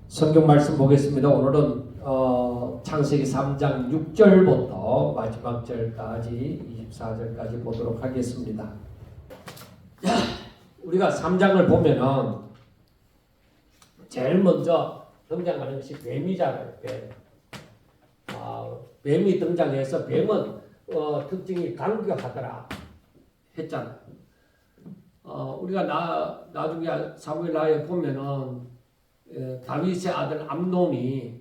성경 말씀 보겠습니다. 오늘은 창세기 3장 6절부터 마지막 절까지 24절까지 보도록 하겠습니다. 우리가 3장을 보면은 제일 먼저 등장하는 것이 뱀이잖아요. 뱀. 뱀이 등장해서 뱀은 특징이 강교하더라 했잖아요. 우리가 나중에 사무엘하에 보면은 다윗의 아들 암논이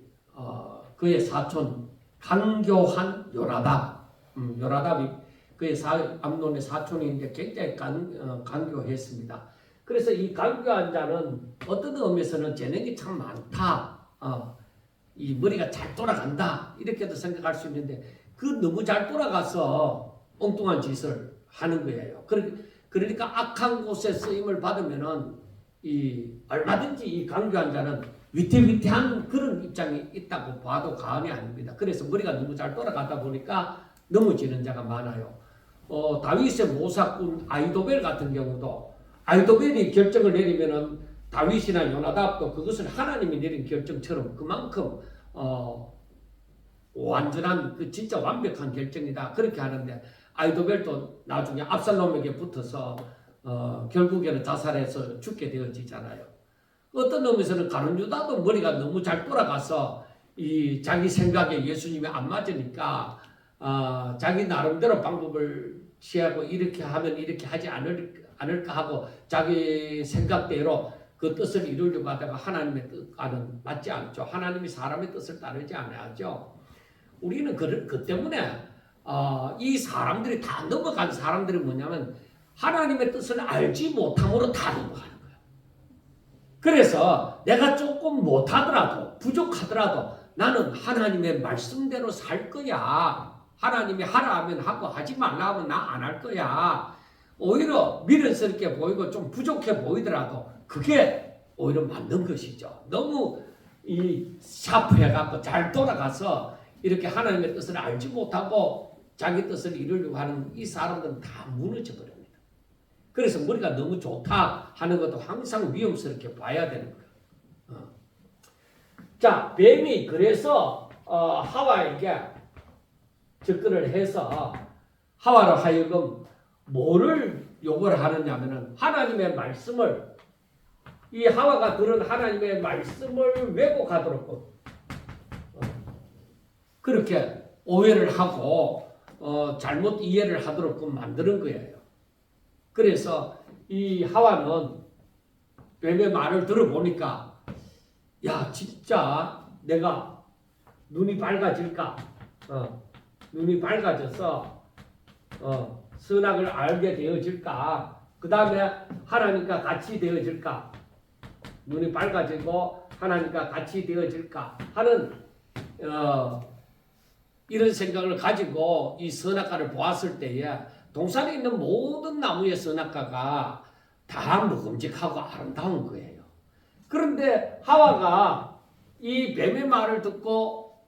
그의 사촌 강교한 요나답, 요나답이 그의 암논의 사촌인데 굉장히 강교했습니다. 그래서 이 강교한 자는 어떤 의미에서는 재능이 참 많다, 이 머리가 잘 돌아간다 이렇게도 생각할 수 있는데 그 너무 잘 돌아가서 엉뚱한 짓을 하는 거예요. 그러니까 악한 곳에 쓰임을 받으면은 얼마든지 이 강교한 자는 위태위태한 그런 입장이 있다고 봐도 과언이 아닙니다. 그래서 머리가 너무 잘 돌아가다 보니까 넘어지는 자가 많아요. 다윗의 모사꾼 아히도벨 같은 경우도 아히도벨이 결정을 내리면은 다윗이나 요나답도 그것을 하나님이 내린 결정처럼 그만큼 완전한 그 진짜 완벽한 결정이다 그렇게 하는데 아히도벨도 나중에 압살롬에게 붙어서 결국에는 자살해서 죽게 되어지잖아요. 어떤 의미에서는 가룟 유다도 머리가 너무 잘 돌아가서 자기 생각에 예수님이 안 맞으니까 자기 나름대로 방법을 취하고 이렇게 하면 이렇게 하지 않을까 하고 자기 생각대로 그 뜻을 이루려고 하다가 하나님의 뜻과는 맞지 않죠. 하나님이 사람의 뜻을 따르지 않아야죠. 우리는 그 때문에 이 사람들이 다 넘어간 사람들이 뭐냐면 하나님의 뜻을 알지 못함으로 다 넘어가는 거예요. 그래서 내가 조금 못하더라도 부족하더라도 나는 하나님의 말씀대로 살 거야. 하나님이 하라 하면 하고 하지 말라 하면 나 안 할 거야. 오히려 미련스럽게 보이고 좀 부족해 보이더라도 그게 오히려 맞는 것이죠. 너무 샤프해갖고 잘 돌아가서 이렇게 하나님의 뜻을 알지 못하고 자기 뜻을 이루려고 하는 이 사람들은 다 무너져 버려요. 그래서 머리가 너무 좋다 하는 것도 항상 위험스럽게 봐야 되는 거예요. 자, 뱀이 그래서 하와에게 접근을 해서 하와로 하여금 뭐를 요구를 하느냐면은 하나님의 말씀을 이 하와가 들은 하나님의 말씀을 왜곡하도록 그렇게 오해를 하고 잘못 이해를 하도록 만드는 거예요. 그래서 이 하와는 뱀의 말을 들어보니까 야 진짜 내가 눈이 밝아질까? 눈이 밝아져서 선악을 알게 되어질까? 그 다음에 하나님과 같이 되어질까? 눈이 밝아지고 하나님과 같이 되어질까? 하는 이런 생각을 가지고 이 선악과를 보았을 때에 동산에 있는 모든 나무의 선악과가 다 먹음직하고 아름다운 거예요. 그런데 하와가 이 뱀의 말을 듣고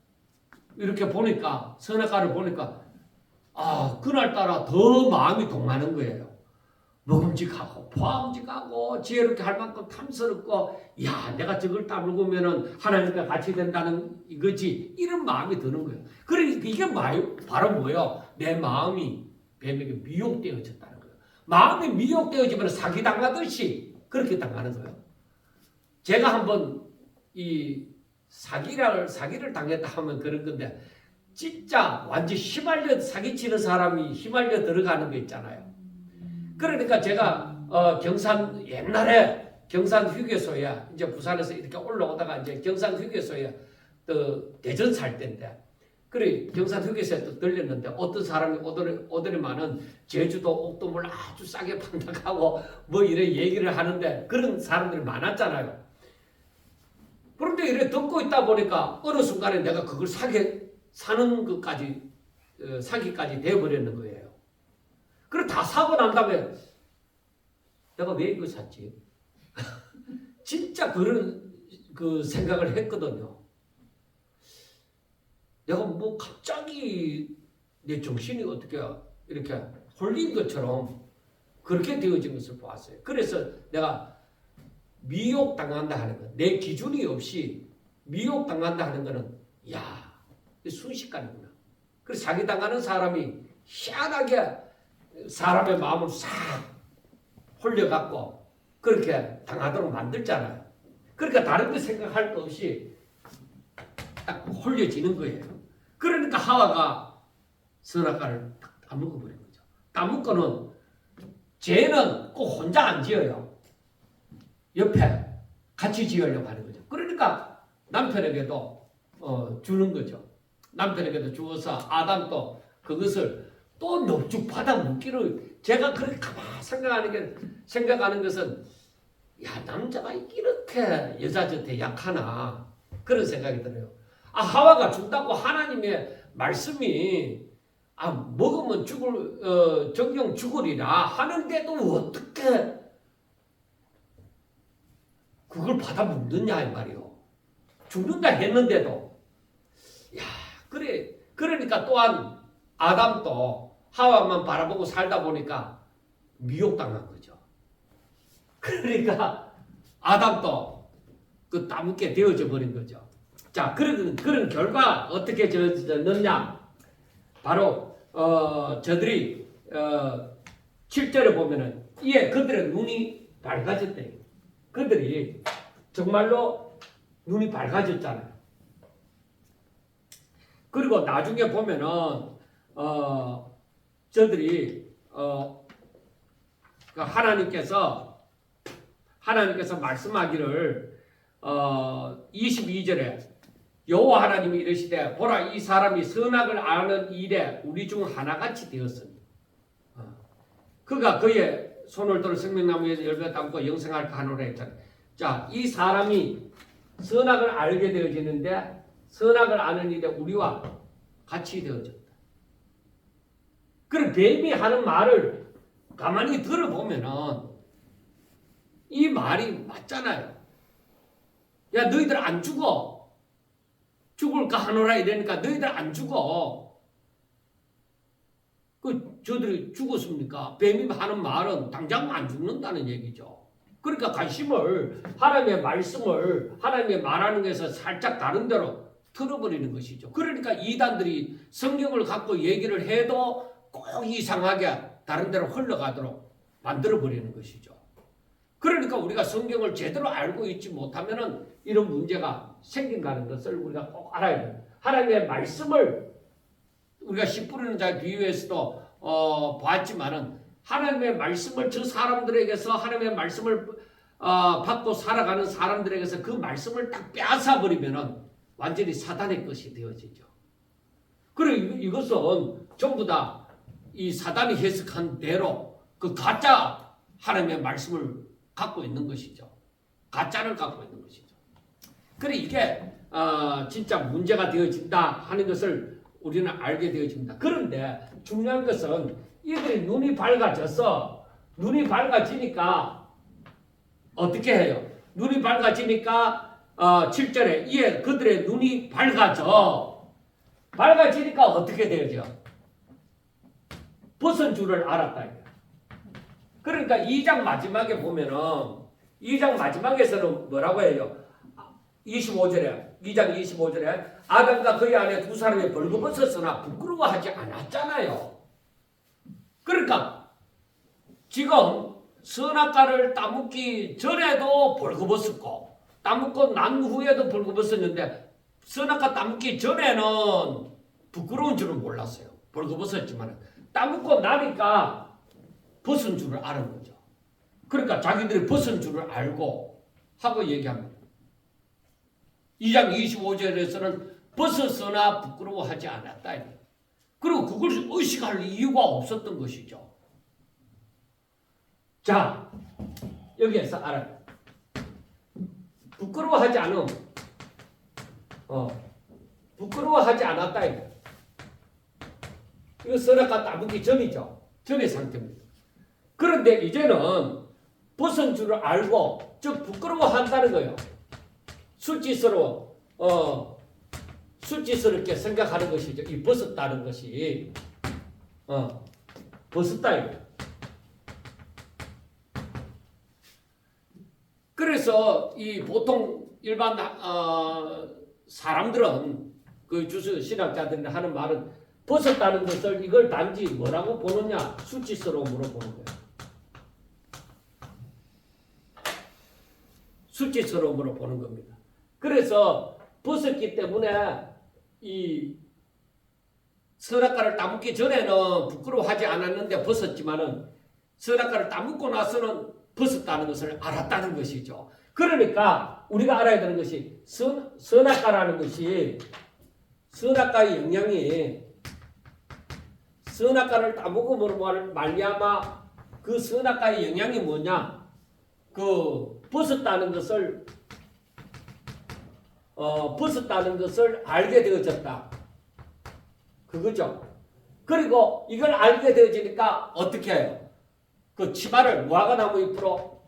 이렇게 보니까 선악과를 보니까 그날따라 더 마음이 동하는 거예요. 먹음직하고 포함직하고 지혜롭게 할 만큼 탐스럽고 야 내가 저걸 따먹으면 하나님과 같이 된다는 이거지 이런 마음이 드는 거예요. 그러니까 이게 바로 뭐예요? 내 마음이 뱀에게 미혹되어졌다는 거예요. 마음이 미혹되어지면 사기당하듯이 그렇게 당하는 거예요. 제가 한번 이 사기를 당했다 하면 그런 건데 진짜 완전 휘말려 사기치는 사람이 휘말려 들어가는 거 있잖아요. 그러니까 제가 옛날에 경산 휴게소에 이제 부산에서 이렇게 올라오다가 이제 경산 휴게소에 또 대전 살 때인데 그래 경산 휴게소에 또 들렸는데 어떤 사람이 오더니만은 제주도 옥돔을 아주 싸게 판다고 뭐 이래 얘기를 하는데 그런 사람들이 많았잖아요. 그런데 이래 듣고 있다 보니까 어느 순간에 내가 그걸 사는 것까지 사기까지 되어버렸는 거예요. 그리고 다 사고 난 다음에 내가 왜 이거 샀지? 진짜 그런 그 생각을 했거든요. 내가 뭐 갑자기 내 정신이 어떻게 이렇게 홀린 것처럼 그렇게 되어진 것을 보았어요. 그래서 내가 미혹당한다 하는 거, 내 기준이 없이 미혹당한다 하는 거는 야, 순식간이구나. 그래서 사기당하는 사람이 희한하게 사람의 마음을 싹 홀려갖고 그렇게 당하도록 만들잖아요. 그러니까 다른 거 생각할 거 없이 딱 홀려지는 거예요. 그러니까 하와가 선악과를 딱 따먹어버린 거죠. 따먹고는 죄는 꼭 혼자 안 지어요. 옆에 같이 지으려고 하는 거죠. 그러니까 남편에게도 주는 거죠. 남편에게도 주어서 아담도 그것을 또 넙죽 받아 먹기를 제가 그렇게 가만 생각하는 것은 야, 남자가 이렇게 여자 곁에 약하나 그런 생각이 들어요. 하와가 준다고 하나님의 말씀이 먹으면 정령 죽으리라 하는데도 어떻게 그걸 받아 먹느냐 이 말이요. 죽는다 했는데도 야, 그러니까 또한 아담도 하와만 바라보고 살다 보니까 미혹당한 거죠. 그러니까 아담도 그 따먹게 되어져 버린 거죠. 자, 그런 결과 어떻게 졌느냐? 바로 저들이 7절에 보면은 그들의 눈이 밝아졌대. 그들이 정말로 눈이 밝아졌잖아요. 그리고 나중에 보면은 저들이 하나님께서 말씀하기를 22절에 여호와 하나님이 이르시되 보라 이 사람이 선악을 아는 일에 우리 중 하나같이 되었으니 그가 그의 손을 들어 생명나무에서 열매 담고 영생할 하노라 했잖아요. 자, 이 사람이 선악을 알게 되어지는데 선악을 아는 일에 우리와 같이 되어졌다. 그럼 뱀이 하는 말을 가만히 들어보면은 이 말이 맞잖아요. 야, 너희들 안 죽어. 죽을까 하노라 이러니까 너희들 안 죽어. 저들이 죽었습니까? 뱀이 하는 말은 당장 안 죽는다는 얘기죠. 그러니까 관심을 하나님의 말씀을 하나님의 말하는 것에서 살짝 다른 데로 틀어버리는 것이죠. 그러니까 이단들이 성경을 갖고 얘기를 해도 꼭 이상하게 다른 데로 흘러가도록 만들어버리는 것이죠. 그러니까 우리가 성경을 제대로 알고 있지 못하면은 이런 문제가 생긴다는 것을 우리가 꼭 알아야 돼요. 하나님의 말씀을 우리가 씨 뿌리는 자의 비유에서도 봤지만은 하나님의 말씀을 저 사람들에게서 하나님의 말씀을 받고 살아가는 사람들에게서 그 말씀을 딱 빼앗아 버리면은 완전히 사단의 것이 되어지죠. 그리고 이것은 전부 다 이 사단이 해석한 대로 그 가짜 하나님의 말씀을 갖고 있는 것이죠. 가짜를 갖고 있는 것이죠. 그래 이게 진짜 문제가 되어진다 하는 것을 우리는 알게 되어집니다. 그런데 중요한 것은 이들이 눈이 밝아지니까 어떻게 해요? 눈이 밝아지니까 7절에 이에 그들의 눈이 밝아지니까 어떻게 되죠? 벗은 줄을 알았다. 그러니까 2장 마지막에 보면은 2장 마지막에서는 뭐라고 해요? 2장 25절에 아담과 그의 아내 두 사람이 벌거벗었으나 부끄러워하지 않았잖아요. 그러니까 지금 선악과를 따먹기 전에도 벌거벗었고 따먹고 난 후에도 벌거벗었는데 선악과 따먹기 전에는 부끄러운 줄은 몰랐어요. 벌거벗었지만 따먹고 나니까 벗은 줄을 아는 거죠. 그러니까 자기들이 벗은 줄을 알고 하고 얘기합니다. 2장 25절에서는 벗었으나 부끄러워하지 않았다. 그리고 그걸 의식할 이유가 없었던 것이죠. 자, 여기에서 알아요. 부끄러워하지 않음. 부끄러워하지 않았다. 이거 선악과 따먹기 전이죠. 전의 상태입니다. 그런데 이제는 벗은 줄을 알고 즉 부끄러워한다는 거예요. 수치스럽게 생각하는 것이죠. 이 벗었다는 것이 벗었다 이거. 그래서 그래서 이 보통 일반 사람들은 그 주수 신학자들이 하는 말은 벗었다는 것을 이걸 단지 뭐라고 보느냐? 수치스러움으로 보는 거예요. 수치스러움으로 보는 겁니다. 그래서 벗었기 때문에 이 선악과를 따먹기 전에는 부끄러워하지 않았는데 벗었지만은 선악과를 따먹고 나서는 벗었다는 것을 알았다는 것이죠. 그러니까 우리가 알아야 되는 것이 선악과라는 것이 선악과의 영향이 선악과를 따먹음으로 말미암아 그 선악과의 영향이 뭐냐? 그 벗었다는 것을 알게 되어졌다. 그거죠. 그리고 이걸 알게 되어지니까 어떻게 해요? 그 치마를 무화과나무 잎으로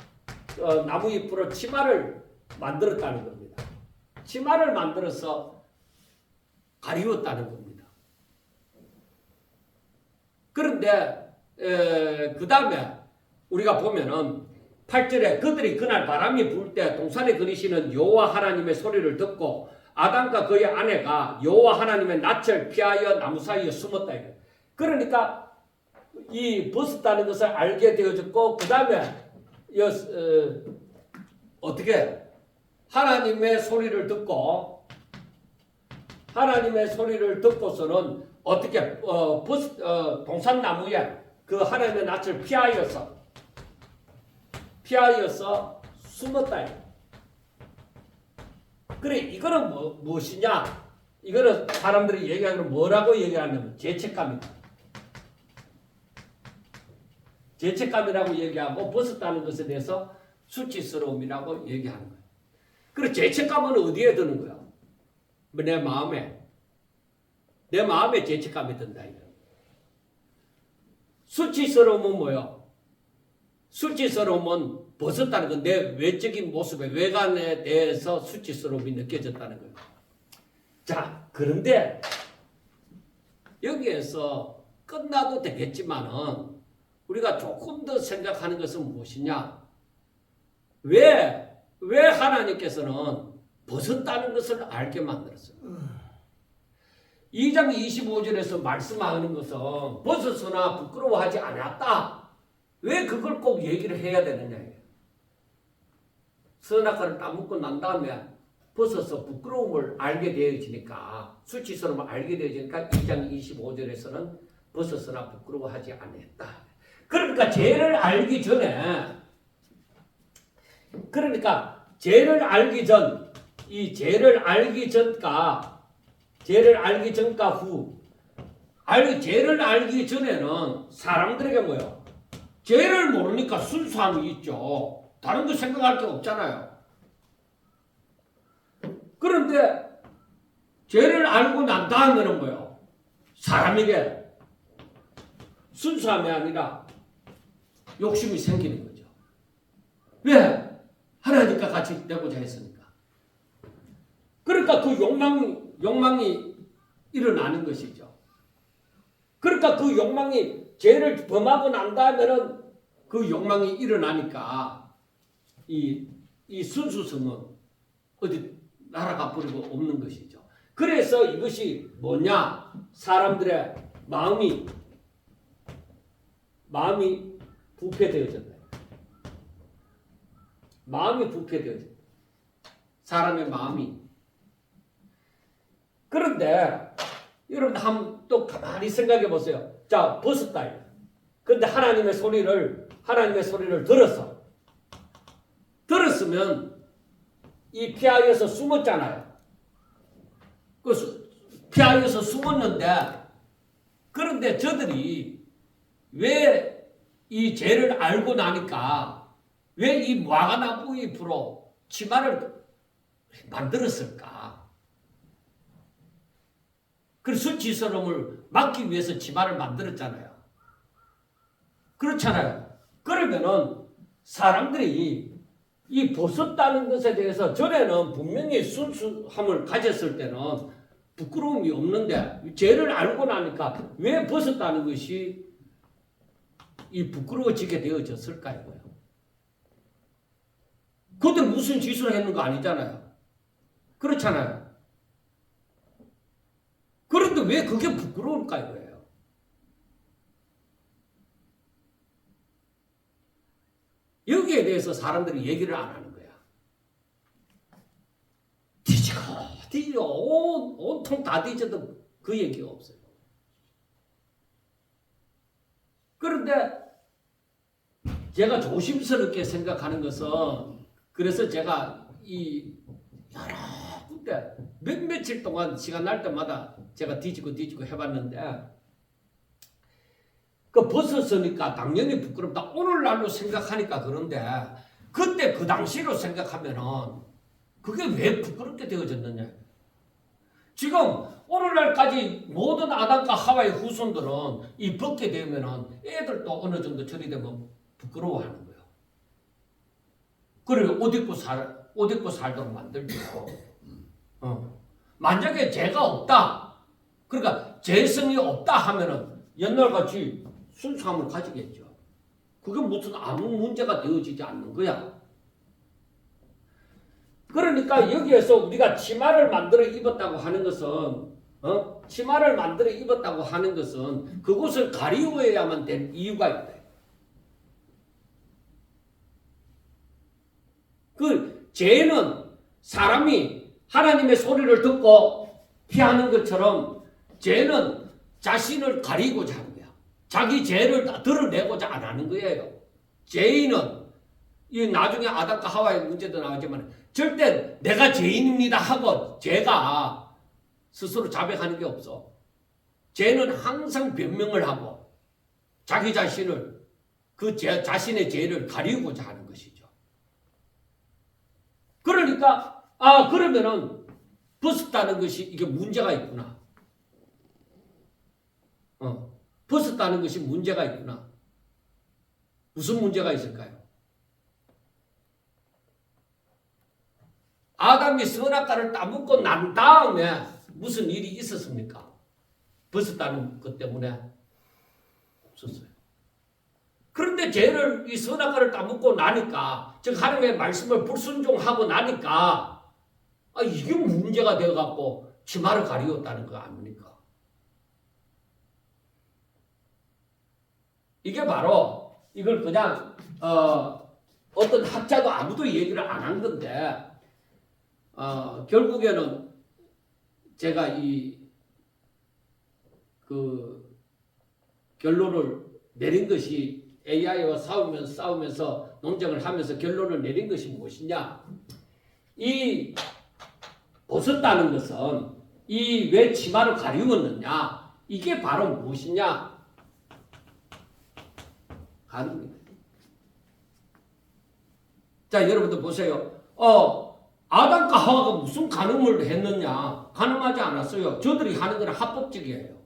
나무 잎으로 치마를 만들었다는 겁니다. 치마를 만들어서 가리웠다는 겁니다. 그런데 그 다음에 우리가 보면은 8절에 그들이 그날 바람이 불 때 동산에 거니시는 여호와 하나님의 소리를 듣고 아담과 그의 아내가 여호와 하나님의 낯을 피하여 나무 사이에 숨었다. 그러니까 이 벗었다는 것을 알게 되어졌고 그 다음에 어떻게 하나님의 소리를 듣고서는 어떻게 동산나무에 그 하나님의 낯을 피하여서 숨었다. 그래 이거는 무엇이냐? 이거는 사람들이 얘기하는 뭐라고 얘기하냐면 죄책감이다. 죄책감이라고 얘기하고 벗었다는 것에 대해서 수치스러움이라고 얘기하는 거예요. 그리고 죄책감은 어디에 드는 거야? 내 마음에 죄책감이 든다. 수치스러움은 뭐예요? 수치스러움은 벗었다는 건 내 외적인 모습의 외관에 대해서 수치스러움이 느껴졌다는 거예요. 자, 그런데 여기에서 끝나도 되겠지만은 우리가 조금 더 생각하는 것은 무엇이냐? 왜 하나님께서는 벗었다는 것을 알게 만들었어요? 2장 25절에서 말씀하는 것은 벗었으나 부끄러워하지 않았다. 왜 그걸 꼭 얘기를 해야 되느냐? 선악과를 따먹고 난 다음에 벗어서 부끄러움을 알게 되어지니까 수치스러움을 알게 되어지니까 2장 25절에서는 벗었으나 부끄러워하지 않았다. 그러니까 죄를 알기 전에 죄를 알기 전과 후 죄를 알기 전에는 사람들에게 뭐예요? 죄를 모르니까 순수함이 있죠. 다른 거 생각할 게 없잖아요. 그런데 죄를 알고 난 다음에는 뭐예요? 사람에게 순수함이 아니라 욕심이 생기는 거죠. 왜? 하나님과 같이 되고자 했으니까. 그러니까 그 욕망이 일어나는 것이죠. 그러니까 그 욕망이 죄를 범하고 난 다음에는 그 욕망이 일어나니까 이 순수성은 어디 날아가 버리고 없는 것이죠. 그래서 이것이 뭐냐? 사람들의 마음이 부패되어졌다. 마음이 부패되어졌다. 사람의 마음이. 그런데 여러분 한번 또 가만히 생각해 보세요. 자, 벗었다. 그런데 하나님의 소리를 들었으면 이 피하여서 숨었잖아요. 피하여서 숨었는데 그런데 저들이 왜 이 죄를 알고 나니까 왜 이 무화과나무 잎으로 치마를 만들었을까? 그 수치스러움을 막기 위해서 치마를 만들었잖아요. 그렇잖아요. 그러면은 사람들이 이 벗었다는 것에 대해서 전에는 분명히 순수함을 가졌을 때는 부끄러움이 없는데 죄를 알고 나니까 왜 벗었다는 것이 이 부끄러워지게 되어졌을까 이거예요. 그들 무슨 짓을 했는 거 아니잖아요. 그렇잖아요. 그런데 왜 그게 부끄러울까 이거예요. 여기에 대해서 사람들이 얘기를 안 하는 거야. 뒤지고 온통 다 뒤져도 그 얘기가 없어요. 그런데 제가 조심스럽게 생각하는 것은, 그래서 제가 이 여러 군데 며칠 동안 시간 날 때마다 제가 뒤지고 해봤는데, 그 벗었으니까 당연히 부끄럽다 오늘날로 생각하니까 그런데, 그때 그 당시로 생각하면은 그게 왜 부끄럽게 되어졌느냐. 지금 오늘날까지 모든 아담과 하와의 후손들은 이 벗게 되면은 애들도 어느 정도 처리되면 부끄러워하는 거예요. 그리고 옷 입고 살도록 만들죠. 만약에 죄가 없다, 그러니까 죄성이 없다 하면은 옛날같이 순수함을 가지겠죠. 그게 무슨 아무 문제가 되어지지 않는 거야. 그러니까 여기에서 우리가 치마를 만들어 입었다고 하는 것은, 치마를 만들어 입었다고 하는 것은 그것을 가리워야만 될 이유가 있다. 그 죄는 사람이 하나님의 소리를 듣고 피하는 것처럼, 죄는 자신을 가리고자 하는 거야. 자기 죄를 드러내고자 안 하는 거예요. 죄인은, 이 나중에 아담과 하와의 문제도 나오지만, 절대 내가 죄인입니다 하고 죄가 스스로 자백하는 게 없어. 죄는 항상 변명을 하고 자기 자신을, 자신의 죄를 가리고자 하는 것이죠. 그러니까 그러면은 벗었다는 것이 이게 문제가 있구나. 벗었다는 것이 문제가 있구나. 무슨 문제가 있을까요? 아담이 선악과를 따먹고 난 다음에 무슨 일이 있었습니까? 벗었다는 것 때문에 없었어요. 그런데 죄를, 이 선악과를 따먹고 나니까, 즉 하나님의 말씀을 불순종하고 나니까 이게 문제가 되어갖고 치마를 가리웠다는 거 아닙니까? 이게 바로, 이걸 그냥 어떤 학자도 아무도 얘기를 안 한 건데, 결국에는 제가 그 결론을 내린 것이, AI와 싸우면서 논쟁을 하면서 결론을 내린 것이 무엇이냐? 이 벗었다는 것은, 이 왜 치마를 가리웠느냐? 이게 바로 무엇이냐? 가늠이다. 자, 여러분들 보세요. 아담과 하와가 무슨 간음을 했느냐? 간음하지 않았어요. 저들이 하는 건 합법적이에요.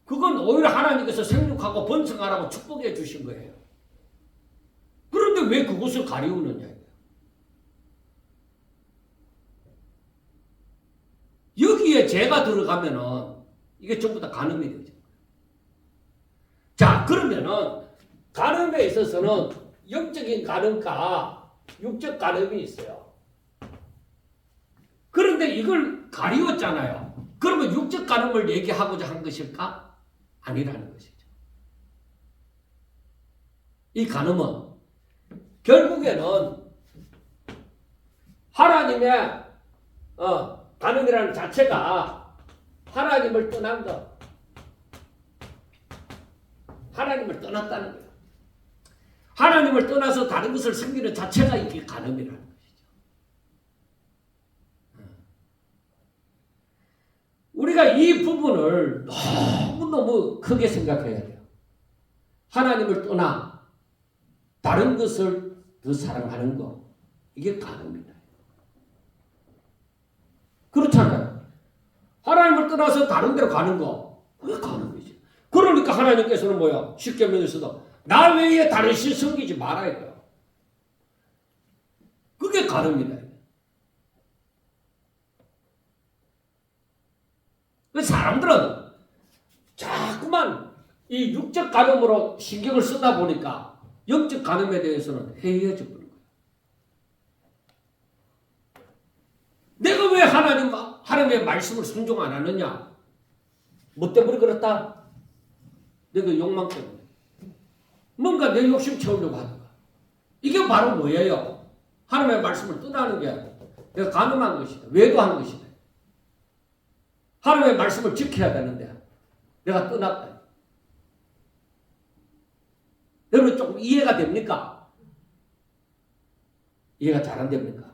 그건 오히려 하나님께서 생육하고 번성하라고 축복해 주신 거예요. 그런데 왜 그것을 가리우느냐? 여기에 죄가 들어가면은 이게 전부 다 간음이 되죠. 자, 그러면은 간음에 있어서는 영적인 간음과 육적 간음이 있어요. 그런데 이걸 가리웠잖아요. 그러면 육적 간음을 얘기하고자 한 것일까? 아니라는 것이죠. 이 간음은 결국에는 하나님의 간음이라는 자체가 하나님을 떠난 것, 하나님을 떠났다는 거예요. 하나님을 떠나서 다른 것을 섬기는 자체가 이게 간음이라는 것이죠. 우리가 이 부분을 너무너무 크게 생각해야 돼요. 하나님을 떠나 다른 것을 더 사랑하는 것, 이게 간음이다. 그렇잖아요. 하나님을 떠나서 다른 데로 가는 거, 그게 간음이지. 그러니까 하나님께서는 뭐야? 십계명에서도 나 외에 다른 신 섬기지 말아 했다. 그게 간음이다. 사람들은 자꾸만 이 육적 간음으로 신경을 쓰다 보니까 영적 간음에 대해서는 해이해져 버린 거예요. 하나님의 말씀을 순종 안 하느냐? 뭐 때문에 그렇다? 내가 욕망 때문에. 뭔가 내 욕심 채우려고 하다가. 이게 바로 뭐예요? 하나님의 말씀을 떠나는 게 내가 간음한 것이다. 외도한 것이다. 하나님의 말씀을 지켜야 되는데 내가 떠났다. 여러분 조금 이해가 됩니까? 이해가 잘 안 됩니까?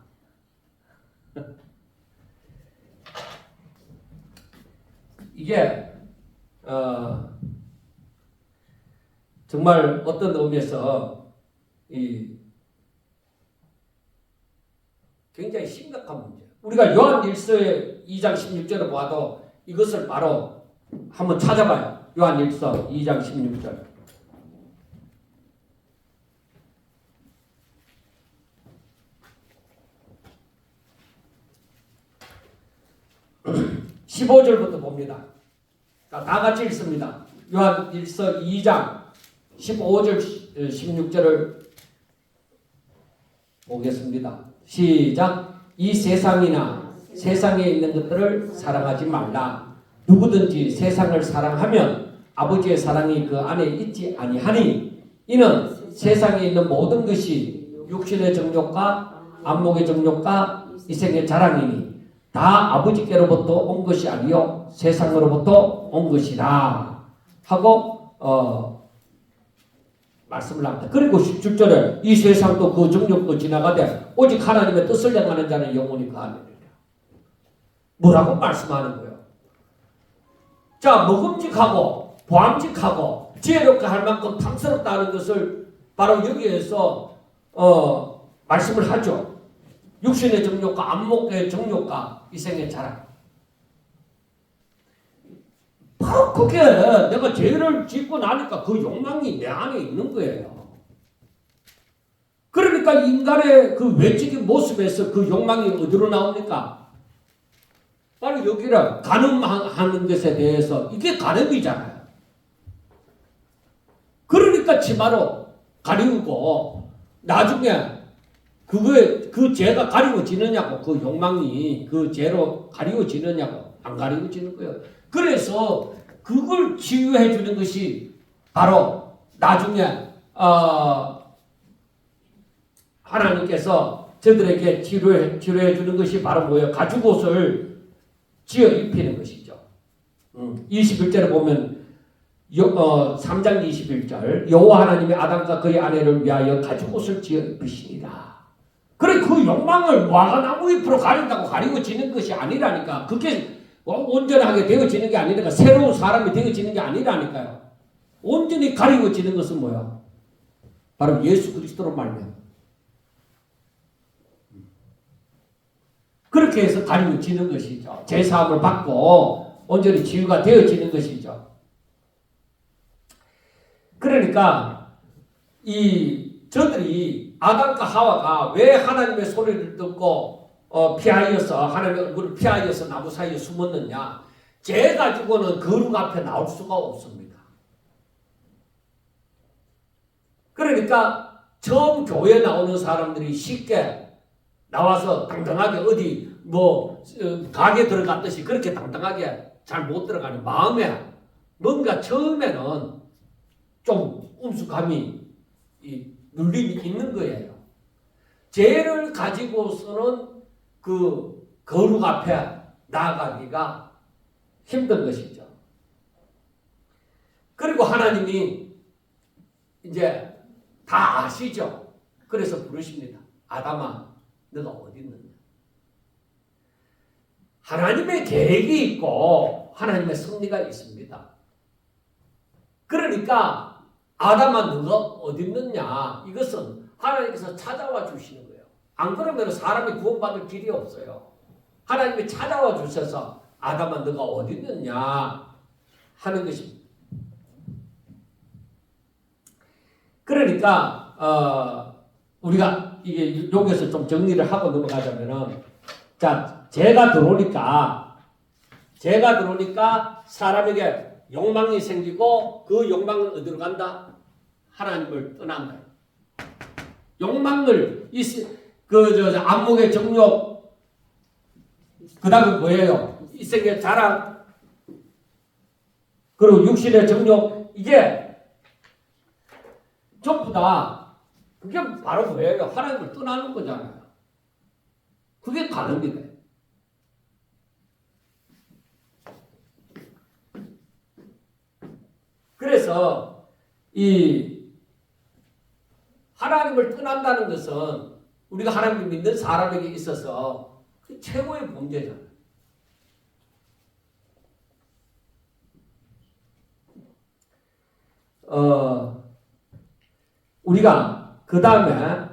이게 정말 어떤 의미에서 굉장히 심각한 문제예요. 우리가 요한일서 2장 16절을 봐도 이것을 바로 한번 찾아봐요. 요한일서 2장 16절. (15절부터) 봅니다. 다 같이 읽습니다. 요한일서 2장 15절 16절을 보겠습니다. 시작. 이 세상이나 세상에 있는 것들을 사랑하지 말라. 누구든지 세상을 사랑하면 아버지의 사랑이 그 안에 있지 아니하니 이는 세상에 있는 모든 것이 육신의 정욕과 안목의 정욕과 이생의 자랑이니 다 아버지께로부터 온 것이 아니요 세상으로부터 온 것이라 하고 말씀을 합니다. 그리고 17절에 이 세상도 그 정욕도 지나가되 오직 하나님의 뜻을 행하는 자는 영원히 거하느니라. 뭐라고 말씀하는 거예요? 자, 먹음직하고 보암직하고 지혜롭게 할 만큼 탐스럽다는 것을 바로 여기에서 말씀을 하죠. 육신의 정욕과 안목의 정욕과 이생의 자랑. 바로 그게 내가 죄를 짓고 나니까 그 욕망이 내 안에 있는 거예요. 그러니까 인간의 그 외적인 모습에서 그 욕망이 어디로 나옵니까? 바로 여기를 간음하는 것에 대해서 이게 간음이잖아요. 그러니까 치마로 가리우고 나중에 그 죄가 가리워지느냐고, 그 욕망이 그 죄로 가리워지느냐고, 안 가리워지는 거예요. 그래서 그걸 치유해 주는 것이 바로 나중에 하나님께서 저들에게 치료해 주는 것이 바로 뭐예요? 가죽옷을 지어 입히는 것이죠. 21절에 보면 3장 21절 여호와 하나님이 아담과 그의 아내를 위하여 가죽옷을 지어 입히시니라. 그래, 그 욕망을 와가나무 잎으로 가린다고 가리워지는 것이 아니라니까. 그게 온전하게 되어지는 게 아니라니까. 새로운 사람이 되어지는 게 아니라니까요. 온전히 가리워지는 것은 뭐야? 바로 예수 그리스도로 말미암아. 그렇게 해서 가리워지는 것이죠. 제사함을 받고 온전히 치유가 되어지는 것이죠. 그러니까 저들이 아담과 하와가 왜 하나님의 소리를 듣고 피하여서 하나님의 얼굴을 피하여서 나무 사이에 숨었느냐? 죄 가지고는 거룩 앞에 나올 수가 없습니다. 그러니까 처음 교회에 나오는 사람들이 쉽게 나와서 당당하게 어디 가게 들어갔듯이 그렇게 당당하게 잘 못 들어가는 마음에 뭔가 처음에는 좀 um숙함이 눌림이 있는 거예요. 죄를 가지고서는 그 거룩 앞에 나아가기가 힘든 것이죠. 그리고 하나님이 이제 다 아시죠. 그래서 부르십니다. 아담아, 너가 어디 있느냐? 하나님의 계획이 있고 하나님의 섭리가 있습니다. 그러니까 아담아, 너가 어디 있느냐? 이것은 하나님께서 찾아와 주시는 거예요. 안 그러면 사람이 구원받을 길이 없어요. 하나님이 찾아와 주셔서 아담아, 너가 어디 있느냐? 하는 것입니다. 그러니까 우리가 이게 여기서 좀 정리를 하고 넘어가자면은, 자, 죄가 들어오니까 사람에게 욕망이 생기고 그 욕망은 어디로 간다? 하나님을 떠난다. 욕망을 안목의 정욕, 그 다음에 뭐예요? 이생의 자랑, 그리고 육신의 정욕, 이게 전부 다 그게 바로 뭐예요? 하나님을 떠나는 거잖아요. 그게 가능이다. 그래서 이 하나님을 떠난다는 것은 우리가 하나님을 믿는 사람에게 있어서 그 최고의 문제잖아요. 우리가 그 다음에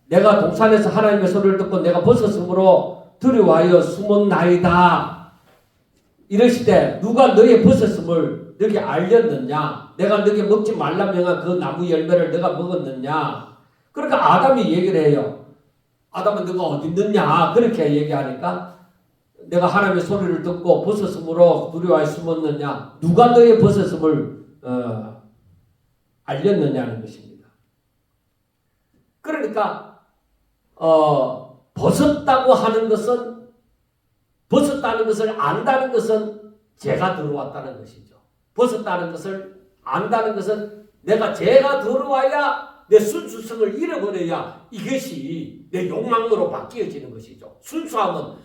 내가 동산에서 하나님의 소리를 듣고 내가 벗었으므로 두려워하여 숨었나이다. 이러실 때 누가 너의 벗었음을 너게 알렸느냐? 내가 너게 먹지 말라 명한 그 나무 열매를 너가 먹었느냐? 그러니까 아담이 얘기를 해요. 아담은 너가 어디 있느냐? 그렇게 얘기하니까 내가 하나님의 소리를 듣고 벗었으므로 두려워하여 숨었느냐? 누가 너의 벗었음을 알렸느냐는 것입니다. 그러니까 벗었다고 하는 것은 벗었다는 것을 안다는 것은 죄가 들어왔다는 것이죠. 벗었다는 것을 안다는 것은 내가 죄가 들어와야 내 순수성을 잃어버려야 이것이 내 욕망으로 바뀌어지는 것이죠. 순수함은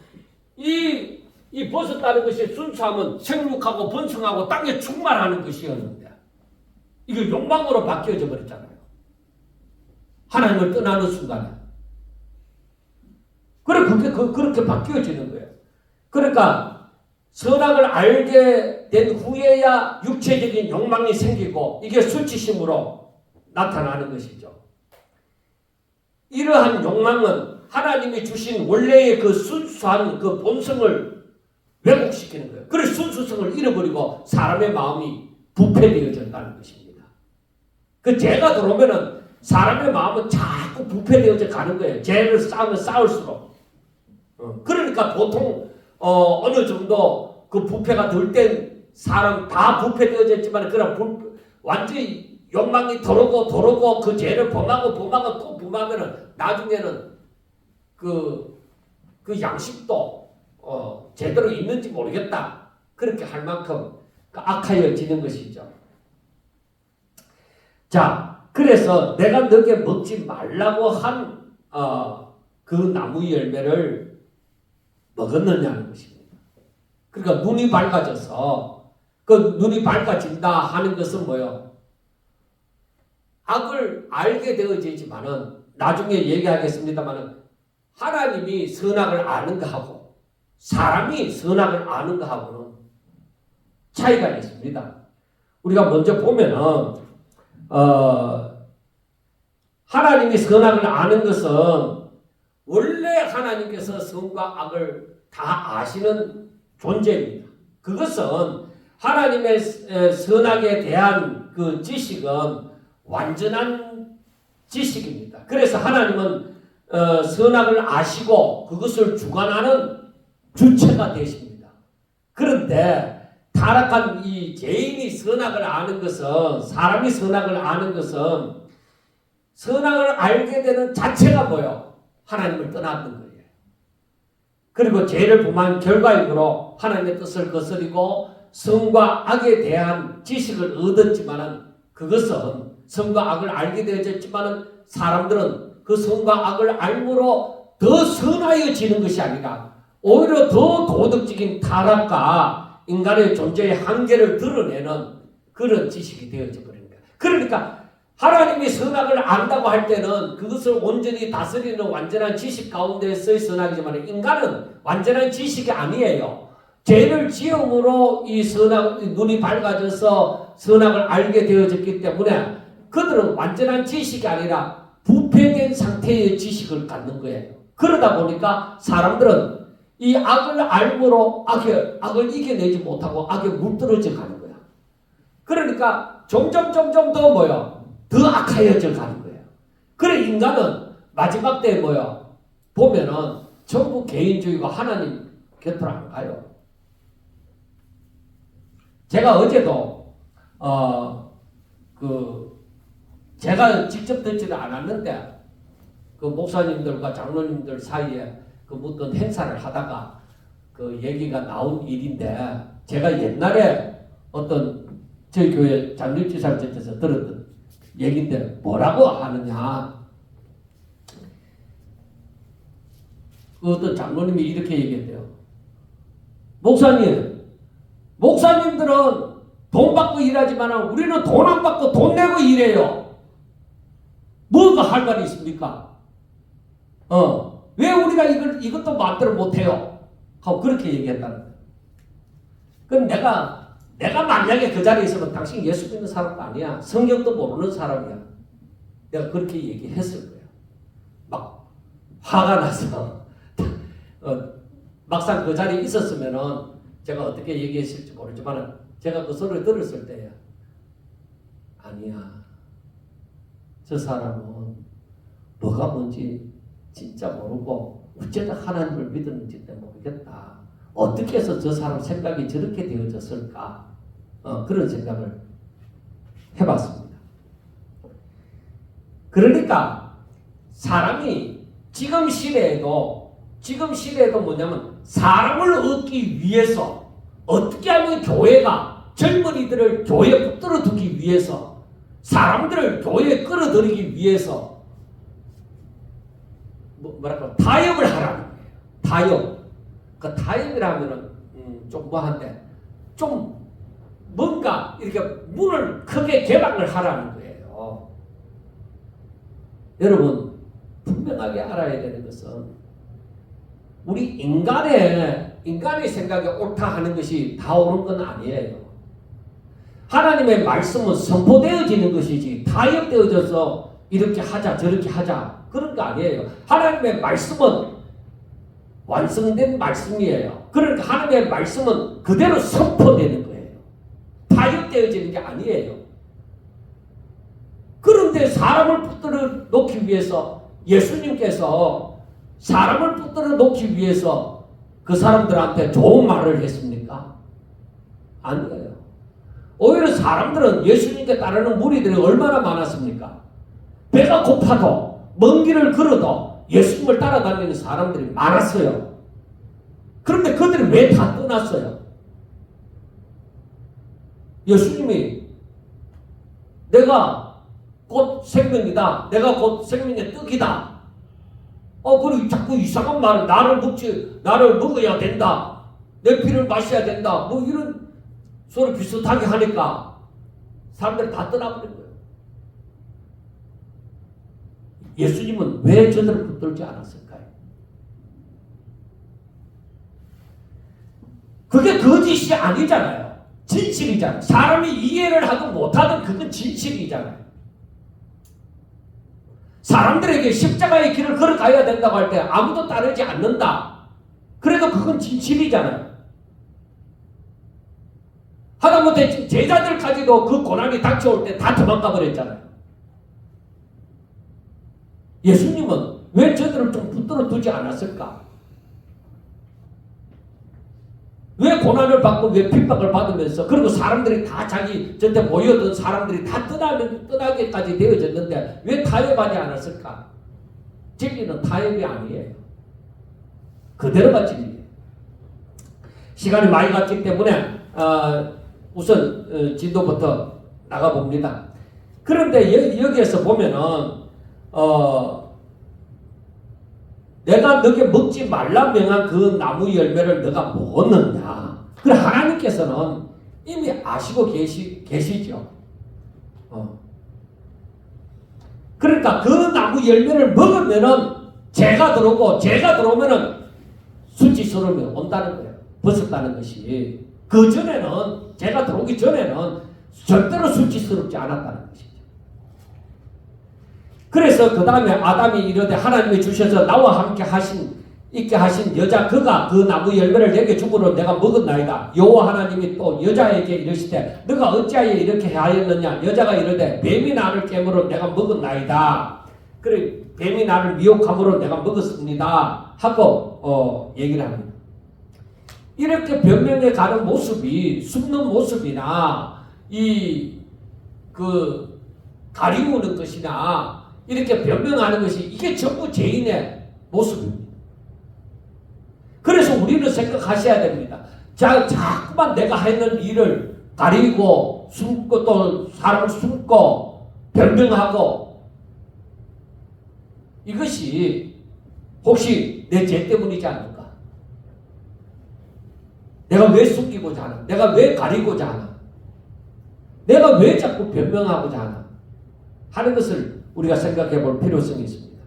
이 벗었다는 것이 순수함은 생육하고 번성하고 땅에 충만하는 것이었는데 이게 욕망으로 바뀌어져 버렸잖아요. 하나님을 떠나는 순간에. 그렇게 바뀌어지는 거예요. 그러니까 선악을 알게 된 후에야 육체적인 욕망이 생기고 이게 수치심으로 나타나는 것이죠. 이러한 욕망은 하나님이 주신 원래의 그 순수한 그 본성을 왜곡시키는 거예요. 그래서 순수성을 잃어버리고 사람의 마음이 부패되어진다는 것입니다. 그 죄가 들어오면은 사람의 마음은 자꾸 부패되어져 가는 거예요. 죄를 쌓으면 쌓을수록. 그러니까 보통 어느 정도 그 부패가 들 땐 사람 다 부패되어졌지만 그런 완전히 욕망이 도르고 그 죄를 범하고 또 범하면은 나중에는 그 양식도 제대로 있는지 모르겠다. 그렇게 할 만큼 악하여지는 것이죠. 자, 그래서 내가 너게 먹지 말라고 한 그 나무 열매를 먹었느냐는 것입니다. 그러니까 눈이 밝아져서 그 눈이 밝아진다 하는 것은 뭐예요? 악을 알게 되어지지만은 나중에 얘기하겠습니다만은 하나님이 선악을 아는 거하고 사람이 선악을 아는 거하고는 차이가 있습니다. 우리가 먼저 보면은 하나님이 선악을 아는 것은 원래 하나님께서 선과 악을 다 아시는 존재입니다. 그것은 하나님의 선악에 대한 그 지식은 완전한 지식입니다. 그래서 하나님은 선악을 아시고 그것을 주관하는 주체가 되십니다. 그런데 타락한 이 죄인이 선악을 아는 것은 사람이 선악을 아는 것은 선악을 알게 되는 자체가 뭐예요? 하나님을 떠났던 거예요. 그리고 죄를 범한 결과이므로 하나님의 뜻을 거스리고 선과 악에 대한 지식을 얻었지만은 그것은 선과 악을 알게 되어졌지만은 사람들은 그 선과 악을 알므로 더 선하여지는 것이 아니라 오히려 더 도덕적인 타락과 인간의 존재의 한계를 드러내는 그런 지식이 되어져 버린 거예요. 그러니까 하나님이 선악을 안다고 할 때는 그것을 온전히 다스리는 완전한 지식 가운데서의 선악이지만 인간은 완전한 지식이 아니에요. 죄를 지음으로 이 눈이 밝아져서 선악을 알게 되어졌기 때문에 그들은 완전한 지식이 아니라 부패된 상태의 지식을 갖는 거예요. 그러다 보니까 사람들은 이 악을 알므로 악을 이겨내지 못하고 악에 물들어져 가는 거야. 그러니까 점점 더 뭐야? 더 악하여져 가는 거예요. 그래 인간은 마지막 때에 뭐야? 보면은 전부 개인주의고 하나님 곁으로 안 가요. 제가 어제도 제가 직접 듣지는 않았는데 그 목사님들과 장로님들 사이에 그 어떤 행사를 하다가 그 얘기가 나온 일인데 제가 옛날에 어떤 저희 교회 장립지사님께서 들었던 얘기인데 뭐라고 하느냐. 그 어떤 장로님이 이렇게 얘기했대요. 목사님들은 돈 받고 일하지만 우리는 돈 안 받고 돈 내고 일해요. 뭐가 할 말이 있습니까? 왜 우리가 이것도 마음대로 못해요? 하고 그렇게 얘기했다는 거예요. 그럼 내가 만약에 그 자리에 있으면 당신 예수 믿는 사람도 아니야. 성경도 모르는 사람이야. 내가 그렇게 얘기했을 거예요. 막 화가 나서 막상 그 자리에 있었으면은 제가 어떻게 얘기했을지 모르지만 제가 그 소리를 들었을 때야. 아니야. 저 사람은 뭐가 뭔지 진짜 모르고 어쩌다 하나님을 믿었는지 모르겠다. 어떻게 해서 저 사람 생각이 저렇게 되어졌을까? 그런 생각을 해봤습니다. 그러니까 사람이 지금 시대에도 뭐냐면 사람을 얻기 위해서 어떻게 하면 교회가 젊은이들을 교회에 붙들어 두기 위해서 사람들을 교회에 끌어들이기 위해서 뭐랄까 타협을 하라는 거예요. 타협. 그 타협이라면은 좀 뭐한데 좀 뭔가 이렇게 문을 크게 개방을 하라는 거예요. 여러분 분명하게 알아야 되는 것은 우리 인간의 생각이 옳다 하는 것이 다 옳은 건 아니에요. 하나님의 말씀은 선포되어지는 것이지 타협되어져서 이렇게 하자 저렇게 하자 그런 거 아니에요. 하나님의 말씀은 완성된 말씀이에요. 그러니까 하나님의 말씀은 그대로 선포되는 거예요. 타협되어지는 게 아니에요. 그런데 사람을 붙들어 놓기 위해서 예수님께서 사람을 붙들어 놓기 위해서 그 사람들한테 좋은 말을 했습니까? 아니에요. 오히려 사람들은 예수님께 따르는 무리들이 얼마나 많았습니까? 배가 고파도 먼 길을 걸어도 예수님을 따라다니는 사람들이 많았어요. 그런데 그들이 왜 다 떠났어요? 예수님이 내가 곧 생명이다. 내가 곧 생명의 떡이다. 그리고 자꾸 이상한 말을 나를 먹어야 된다. 내 피를 마셔야 된다. 뭐 이런 소리 비슷하게 하니까 사람들이 다 떠나버린 거예요. 예수님은 왜 저들을 붙들지 않았을까요? 그게 거짓이 아니잖아요. 진실이잖아요. 사람이 이해를 하든 못하든 그건 진실이잖아요. 사람들에게 십자가의 길을 걸어가야 된다고 할 때 아무도 따르지 않는다. 그래도 그건 진실이잖아요. 하다못해 제자들까지도 그 고난이 닥쳐올 때 다 도망가 버렸잖아요. 예수님은 왜 저들을 좀 붙들어 두지 않았을까? 왜 고난을 받고 왜 핍박을 받으면서 그리고 사람들이 다 자기 저때 모여든 사람들이 다 떠나게까지 되어졌는데 왜 타협하지 않았을까? 진리는 타협이 아니에요. 그대로가 진리예요. 시간이 많이 갔기 때문에 우선 진도부터 나가봅니다. 그런데 여기에서 보면은 내가 너게 먹지 말라 명한 그 나무 열매를 너가 먹었느냐. 그래 하나님께서는 이미 아시고 계시죠. 그러니까 그 나무 열매를 먹으면은 죄가 들어오면은 수치스러움이 온다는 거예요. 벗었다는 것이. 그 전에는 죄가 들어오기 전에는 절대로 수치스럽지 않았다는 것이죠. 그래서 그 다음에 아담이 이르되 하나님이 주셔서 나와 함께 있게 하신 여자 그가 그 나무 열매를 내게 주므로 내가 먹었나이다. 여호와 하나님이 또 여자에게 이르시되 너가 어찌하여 이렇게 하였느냐. 여자가 이르되 뱀이 나를 깨물어 내가 먹었나이다. 그래 뱀이 나를 미혹함으로 내가 먹었습니다. 하고 얘기를 합니다. 이렇게 변명해 가는 모습이 숨는 모습이나 그 가리우는 것이나 이렇게 변명하는 것이 이게 전부 죄인의 모습입니다. 우리는 생각하셔야 됩니다. 자꾸만 내가 하는 일을 가리고 숨고 또 사람을 숨고 변명하고 이것이 혹시 내 죄 때문이지 않을까? 내가 왜 숨기고자 하나? 내가 왜 가리고자 하나? 내가 왜 자꾸 변명하고자 하나? 하는 것을 우리가 생각해 볼 필요성이 있습니다.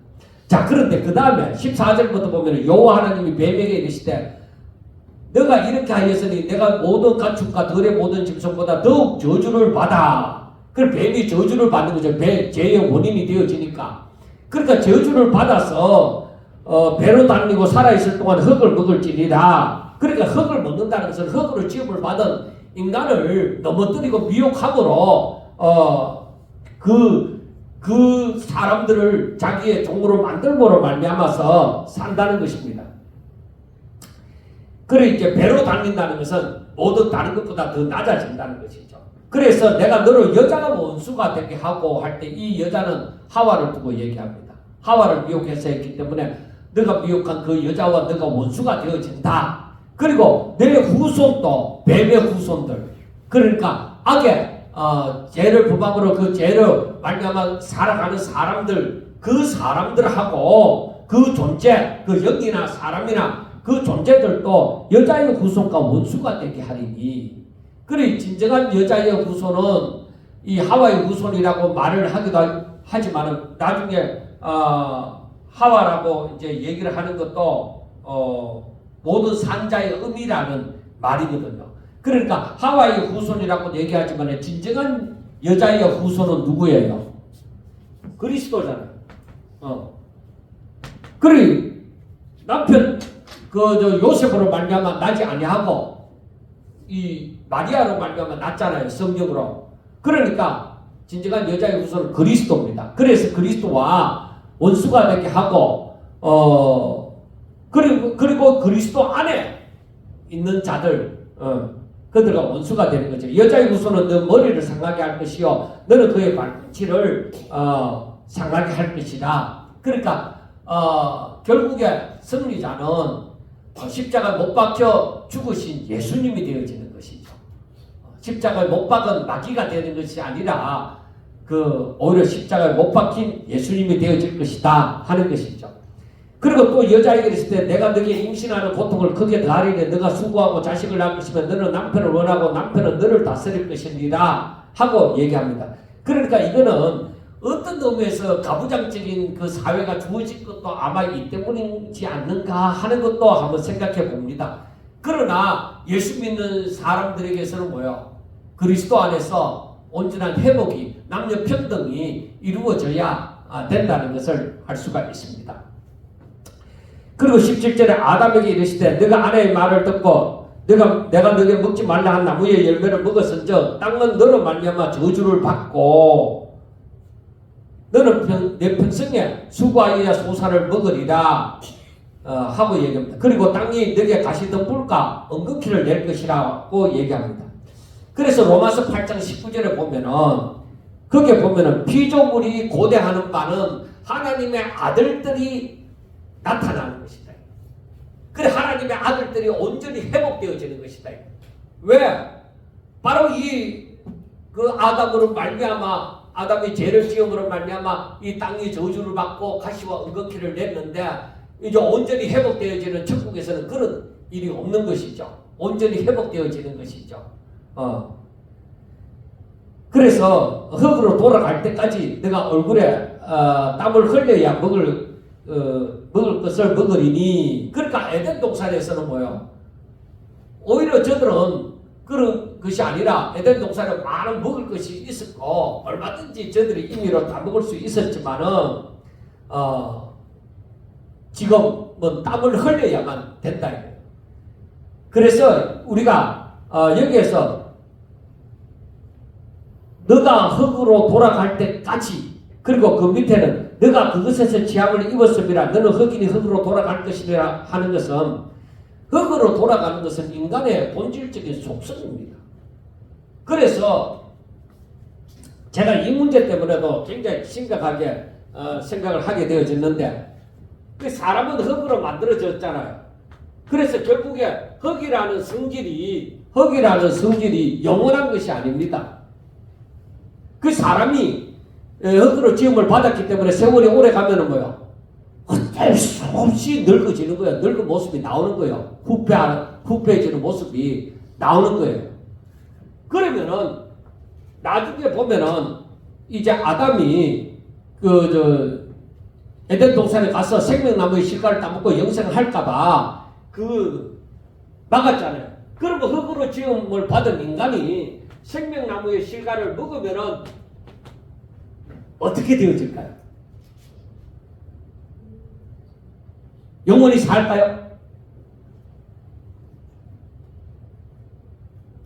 자, 그런데 그 다음에 14절부터 보면 여호와 하나님이 뱀에게 이르시되 너가 이렇게 하였으니 내가 모든 가축과 들의 모든 짐승보다 더욱 저주를 받아. 그럼 뱀이 저주를 받는 거죠. 죄의 원인이 되어지니까. 그러니까 저주를 받아서 배로 다니고 살아있을 동안 흙을 먹을지니라. 그러니까 흙을 먹는다는 것은 흙으로 지음을 받은 인간을 넘어뜨리고 미혹함으로 그 사람들을 자기의 종으로 만들므로 말미암아서 산다는 것입니다. 그래 이제 배로 다닌다는 것은 모든 다른 것보다 더 낮아진다는 것이죠. 그래서 내가 너를 여자가 원수가 되게 하고 할 때 이 여자는 하와를 두고 얘기합니다. 하와를 미혹해서 했기 때문에 너가 미혹한 그 여자와 너가 원수가 되어진다. 그리고 내 후손도 뱀의 후손들, 그러니까 악의 죄를 부방으로 그 죄를 말미암아 살아가는 사람들, 그 사람들하고 그 존재, 그 영이나 사람이나 그 존재들도 여자의 후손과 원수가 되게 하리니. 그래 진정한 여자의 후손은 이 하와의 후손이라고 말을 하기도 하지만 나중에 하와라고 이제 얘기를 하는 것도 모든 산자의 의미라는 말이거든요. 그러니까 하와의 후손이라고 얘기하지만 진정한 여자의 후손은 누구예요? 그리스도잖아요. 그래 남편 요셉으로 말미암아 나지 아니하고 이 마리아로 말미암아 났잖아요. 성경으로. 그러니까 진정한 여자의 후손은 그리스도입니다. 그래서 그리스도와 원수가 되게 하고 그리고 그리스도 안에 있는 자들 그들과 원수가 되는 거죠. 여자의 후손은 너 머리를 상하게 할 것이요 너는 그의 발꿈치를 상하게 할 것이다. 그러니까 결국에 승리자는 십자가에 못 박혀 죽으신 예수님이 되어지는 것이죠. 십자가에 못 박은 마귀가 되는 것이 아니라 오히려 십자가에 못 박힌 예수님이 되어질 것이다 하는 것이죠. 그리고 또 여자에게 이랬을 때 내가 너에게 임신하는 고통을 크게 더하리니 너가 수고하고 자식을 낳을 것이면 너는 남편을 원하고 남편은 너를 다스릴 것이니라 하고 얘기합니다. 그러니까 이거는 어떤 의미에서 가부장적인 그 사회가 주어진 것도 아마 이 때문이지 않는가 하는 것도 한번 생각해 봅니다. 그러나 예수 믿는 사람들에게서는 뭐요? 그리스도 안에서 온전한 회복이 남녀 평등이 이루어져야 된다는 것을 알 수가 있습니다. 그리고 17절에 아담에게 이르시되 너가 아내의 말을 듣고 내가 너에게 먹지 말라 한 나무의 열매를 먹었은즉 땅은 너로 말미암아 저주를 받고 너는 내 평생에 수고하여야 소산을 먹으리라 하고 얘기합니다. 그리고 땅이 너에게 가시덤불과 엉겅퀴를 낼 것이라고 얘기합니다. 그래서 로마서 8장 19절에 보면은 거기에 보면은 피조물이 고대하는 바는 하나님의 아들들이 나타나는 것이다. 그래 하나님의 아들들이 온전히 회복되어지는 것이다. 왜? 바로 그 아담으로 말미암아 아담이 죄를 지음으로 말미암아 이 땅이 저주를 받고 가시와 엉겅퀴를 냈는데 이제 온전히 회복되어지는 천국에서는 그런 일이 없는 것이죠. 온전히 회복되어지는 것이죠. 그래서 흙으로 돌아갈 때까지 내가 얼굴에 땀을 흘려야 먹을 것을 먹으리니. 그러니까 에덴 동산에서는 뭐예요? 오히려 저들은 그런 것이 아니라 에덴 동산에 많은 먹을 것이 있었고 얼마든지 저들이 임의로 다 먹을 수 있었지만은 지금은 땀을 흘려야만 된다. 그래서 우리가 여기에서 너가 흙으로 돌아갈 때까지 그리고 그 밑에는 너가 그것에서 지향을 입었음이라 너는 흙이니 흙으로 돌아갈 것이라 하는 것은 흙으로 돌아가는 것은 인간의 본질적인 속성입니다. 그래서 제가 이 문제 때문에도 굉장히 심각하게 생각을 하게 되어졌는데 그 사람은 흙으로 만들어졌잖아요. 그래서 결국에 흙이라는 성질이 영원한 것이 아닙니다. 그 사람이 흙으로 지음을 받았기 때문에 세월이 오래 가면은 뭐요? 어쩔 수 없이 늙어지는 거예요. 늙은 모습이 나오는 거예요. 후패해지는 모습이 나오는 거예요. 그러면은 나중에 보면은 이제 아담이 에덴 동산에 가서 생명나무의 실과를 따먹고 영생을 할까봐 막았잖아요. 그러면 흙으로 지음을 받은 인간이 생명나무의 실과를 먹으면은 어떻게 되어질까요? 영원히 살까요?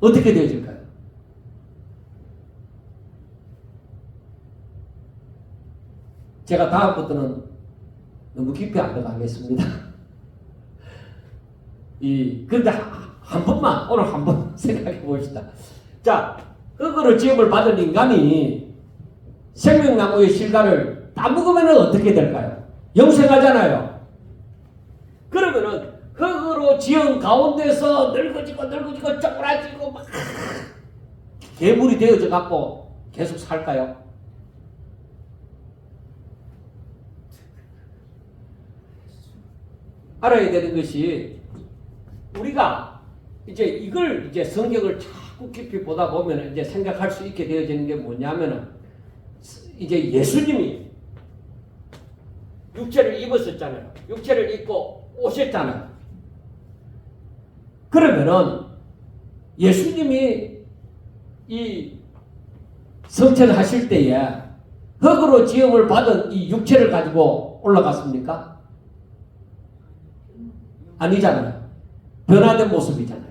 어떻게 되어질까요? 제가 다음부터는 너무 깊이 안 들어가겠습니다. 그런데 오늘 한 번 생각해 봅시다. 자, 흙으로 지음을 받은 인간이 생명나무의 실과를 따먹으면 어떻게 될까요? 영생하잖아요. 그러면은 흙으로 지은 가운데서 늙어지고 쪼그라지고 막 괴물이 되어져 갖고 계속 살까요? 알아야 되는 것이 우리가 이제 성경을 자꾸 깊이 보다 보면 이제 생각할 수 있게 되어지는 게 뭐냐면은 이제 예수님이 육체를 입었었잖아요. 육체를 입고 오셨잖아요. 그러면은 예수님이 이 성천을 하실 때에 흙으로 지음을 받은 이 육체를 가지고 올라갔습니까? 아니잖아요. 변화된 모습이잖아요.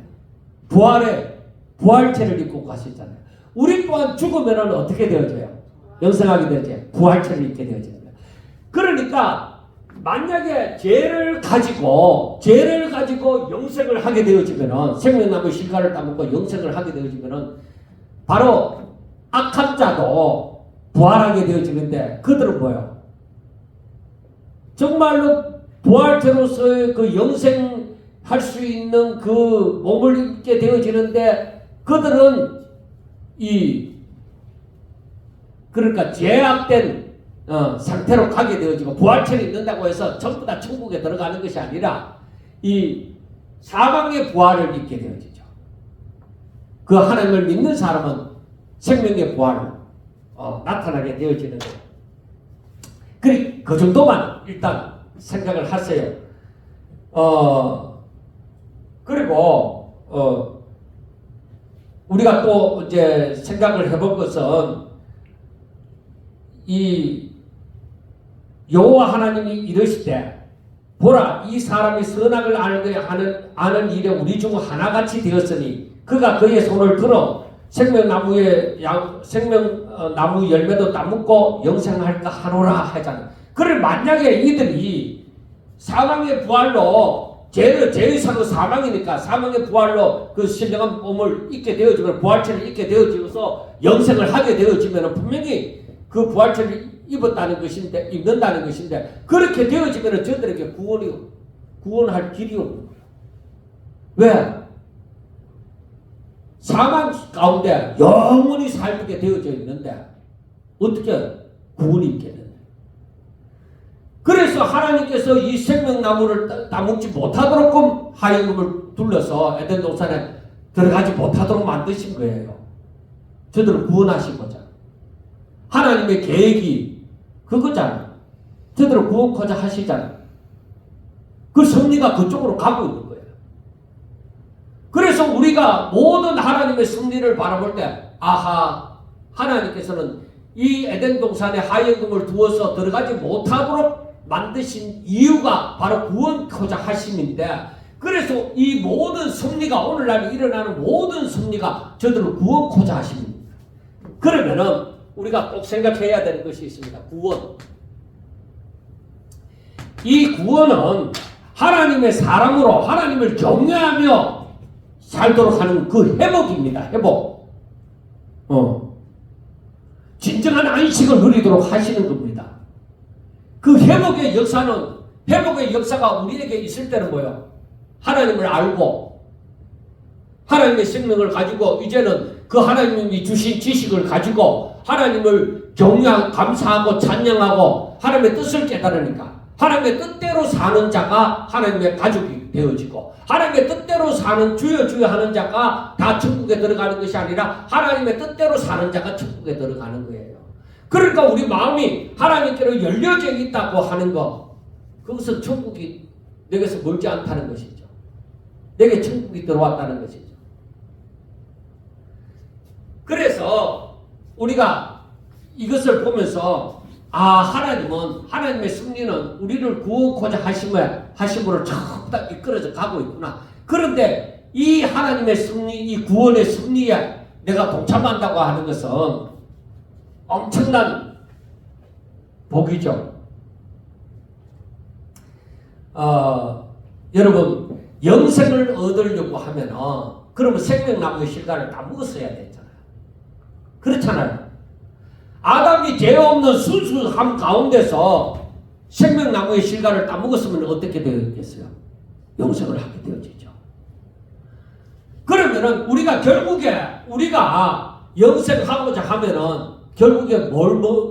부활체를 입고 가셨잖아요. 우리 또한 죽으면 어떻게 되어져요? 영생하게 되어져요. 부활체를 입게 되어져요. 그러니까 만약에 죄를 가지고 영생을 하게 되어지면은 생명나무 실과를 따먹고 영생을 하게 되어지면은 바로 악한 자도 부활하게 되어지는데 그들은 뭐예요? 정말로 부활체로서의 그 영생할 수 있는 그 몸을 입게 되어지는데 그들은 그러니까 죄악된 상태로 가게 되어지고 부활체를 입는다고 해서 전부 다 천국에 들어가는 것이 아니라 이 사망의 부활을 입게 되어지죠. 그 하나님을 믿는 사람은 생명의 부활을 나타나게 되어지는 거예요. 그 정도만 일단 생각을 하세요. 그리고 우리가 또 이제 생각을 해본 것은 이 여호와 하나님이 이르시되 보라 이 사람이 선악을 아는 일에 우리 중 하나같이 되었으니 그가 그의 손을 들어 생명나무 열매도 따먹고 영생할까 하노라 하잖아요. 그래 만약에 이들이 사망의 부활로 죄의 상은 사망이니까 사망의 부활로 그 신령한 몸을 입게 되어지면 부활체를 입게 되어지면서 영생을 하게 되어지면 분명히 그 부활체를 입는다는 것인데 그렇게 되어지면 저들에게 구원할 길이 없는 거예요. 왜? 사망 가운데 영원히 살게 되어져 있는데 어떻게 구원이 있겠느냐. 그래서 하나님께서 이 생명나무를 따먹지 못하도록 하여금을 둘러서 에덴 동산에 들어가지 못하도록 만드신 거예요. 저들을 구원하시고자. 하나님의 계획이 그거잖아요. 저들을 구원하고자 하시잖아요. 그 섭리가 그쪽으로 가고 있는 거예요. 그래서 우리가 모든 하나님의 섭리를 바라볼 때 아하 하나님께서는 이 에덴 동산에 하여금을 두어서 들어가지 못하도록 만드신 이유가 바로 구원하고자 하심인데 그래서 이 모든 섭리가 오늘날 일어나는 모든 섭리가 저들을 구원하고자 하십니다. 그러면은 우리가 꼭 생각해야 되는 것이 있습니다. 구원. 이 구원은 하나님의 사람으로 하나님을 경외하며 살도록 하는 그 회복입니다. 회복. 진정한 안식을 누리도록 하시는 겁니다. 그 회복의 역사가 우리에게 있을 때는 뭐예요? 하나님을 알고 하나님의 생명을 가지고 이제는 그 하나님이 주신 지식을 가지고 하나님을 감사하고 찬양하고 하나님의 뜻을 깨달으니까 하나님의 뜻대로 사는 자가 하나님의 가족이 되어지고 하나님의 뜻대로 사는 주여 주여 하는 자가 다 천국에 들어가는 것이 아니라 하나님의 뜻대로 사는 자가 천국에 들어가는 거예요. 그러니까 우리 마음이 하나님께로 열려져 있다고 하는 것, 그것은 천국이 내게서 멀지 않다는 것이죠. 내게 천국이 들어왔다는 것이죠. 그래서 우리가 이것을 보면서 하나님은 하나님의 승리는 우리를 구원코자 하심으로 전부 다 이끌어져 가고 있구나. 그런데 이 하나님의 승리, 이 구원의 승리에 내가 동참한다고 하는 것은 엄청난 복이죠. 여러분 영생을 얻으려고 하면 그러면 생명나무의 실과를 다 먹었어야 됐잖아요. 그렇잖아요. 아담이 죄 없는 순수함 가운데서 생명나무의 실과를 다 먹었으면 어떻게 되었겠어요? 영생을 하게 되어지죠. 그러면은 우리가 결국에 우리가 영생하고자 하면은 결국에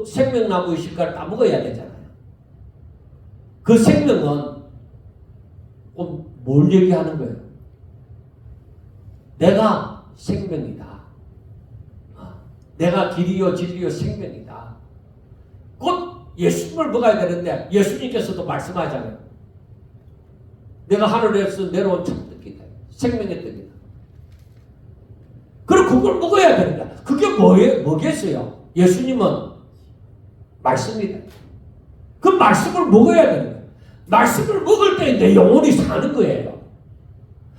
생명나무의 실과를 다 먹어야 되잖아요. 그 생명은 뭘 얘기하는 거예요? 내가 생명이다. 내가 길이요 진리요 생명이다. 곧 예수님을 먹어야 되는데 예수님께서도 말씀하잖아요. 내가 하늘에서 내려온 참 떡이다. 생명의 떡이다. 그럼 그걸 먹어야 된다. 그게 뭐겠어요? 예수님은 말씀이다. 그 말씀을 먹어야 됩니다. 말씀을 먹을 때 내 영혼이 사는 거예요.